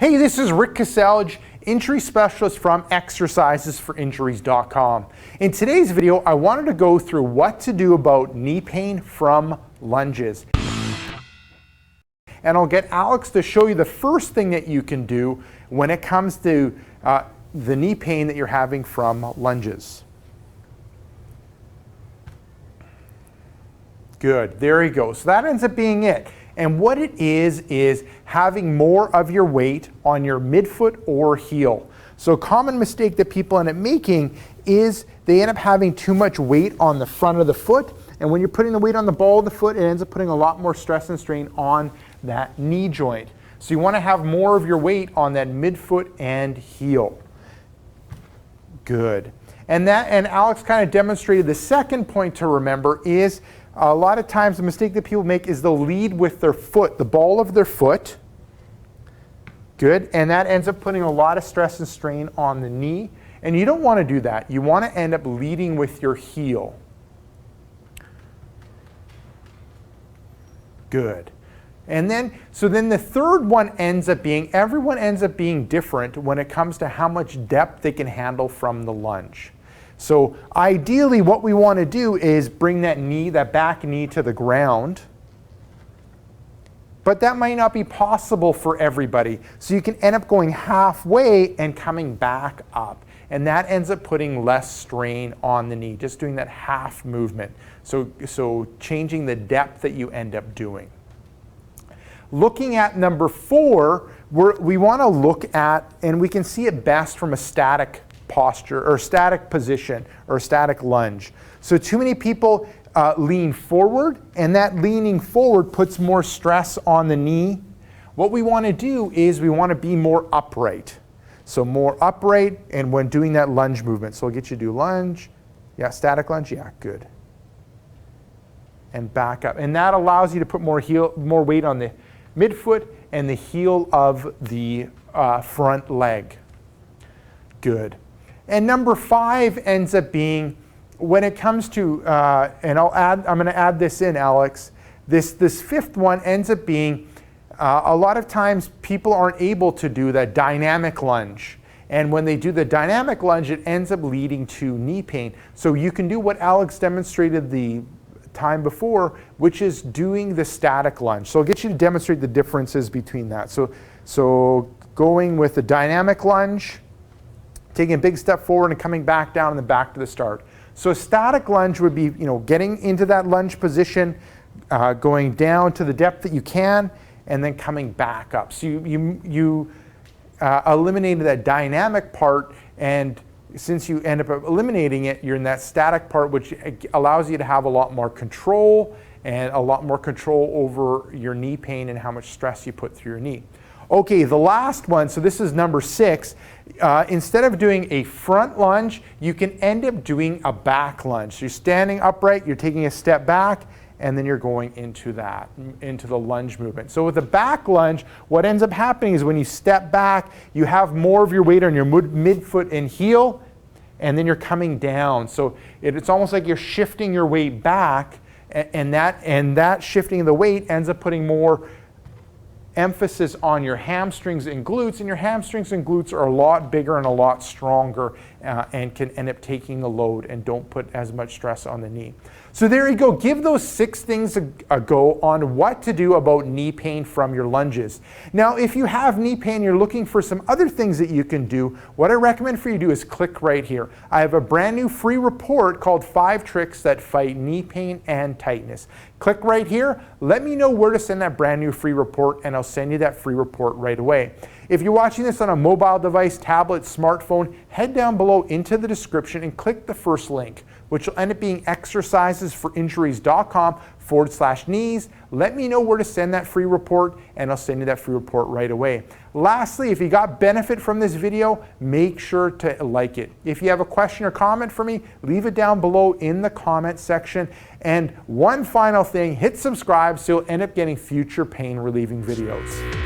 Hey, this is Rick Kaselge, injury specialist from exercisesforinjuries.com. In today's video, I wanted to go through what to do about knee pain from lunges. And I'll get Alex to show you the first thing that you can do when it comes to the knee pain that you're having from lunges. Good, there you go. So that ends up being it. And what it is having more of your weight on your midfoot or heel. So a common mistake that people end up making is they end up having too much weight on the front of the foot. And when you're putting the weight on the ball of the foot, it ends up putting a lot more stress and strain on that knee joint. So you want to have more of your weight on that midfoot and heel. Good. And Alex kind of demonstrated the second point to remember is a lot of times the mistake that people make is they'll lead with their foot, the ball of their foot. Good, and that ends up putting a lot of stress and strain on the knee. And you don't want to do that. You want to end up leading with your heel. Good. And then the third one ends up being, everyone ends up being different when it comes to how much depth they can handle from the lunge. So ideally what we want to do is bring that knee, that back knee to the ground. But that might not be possible for everybody. So you can end up going halfway and coming back up. And that ends up putting less strain on the knee, just doing that half movement. So changing the depth that you end up doing. Looking at number 4, we want to look at, and we can see it best from a static posture or static position or static lunge. So too many people lean forward, and that leaning forward puts more stress on the knee. What we want to do is we want to be more upright. So more upright, and when doing that lunge movement. So I'll get you to do lunge. Yeah, static lunge. Yeah, good. And back up. And that allows you to put more weight on the midfoot and the heel of the front leg. Good. And number 5 ends up being, when it comes to, and I'm going to add this in, Alex. This 5th one ends up being, a lot of times people aren't able to do that dynamic lunge. And when they do the dynamic lunge, it ends up leading to knee pain. So you can do what Alex demonstrated the time before, which is doing the static lunge. So I'll get you to demonstrate the differences between that. So going with the dynamic lunge, taking a big step forward and coming back down and then back to the start. So a static lunge would be, getting into that lunge position, going down to the depth that you can, and then coming back up. So you eliminated that dynamic part, and since you end up eliminating it, you're in that static part, which allows you to have a lot more control and a lot more control over your knee pain and how much stress you put through your knee. Okay, the last one, so this is number 6. Instead of doing a front lunge, you can end up doing a back lunge. So you're standing upright, you're taking a step back, and then you're going into the lunge movement. So with a back lunge, what ends up happening is when you step back, you have more of your weight on your midfoot and heel, and then you're coming down. So it's almost like you're shifting your weight back, and that shifting of the weight ends up putting more emphasis on your hamstrings and glutes, and your hamstrings and glutes are a lot bigger and a lot stronger and can end up taking the load and don't put as much stress on the knee. So there you go. Give those 6 things a go on what to do about knee pain from your lunges. Now, if you have knee pain, you're looking for some other things that you can do, what I recommend for you to do is click right here. I have a brand new free report called 5 Tricks That Fight Knee Pain and Tightness. Click right here. Let me know where to send that brand new free report, and I'll send you that free report right away. If you're watching this on a mobile device, tablet, smartphone, head down below into the description and click the first link, which will end up being exercisesforinjuries.com/knees. Let me know where to send that free report, and I'll send you that free report right away. Lastly, if you got benefit from this video, make sure to like it. If you have a question or comment for me, leave it down below in the comment section. And one final thing, hit subscribe so you'll end up getting future pain relieving videos.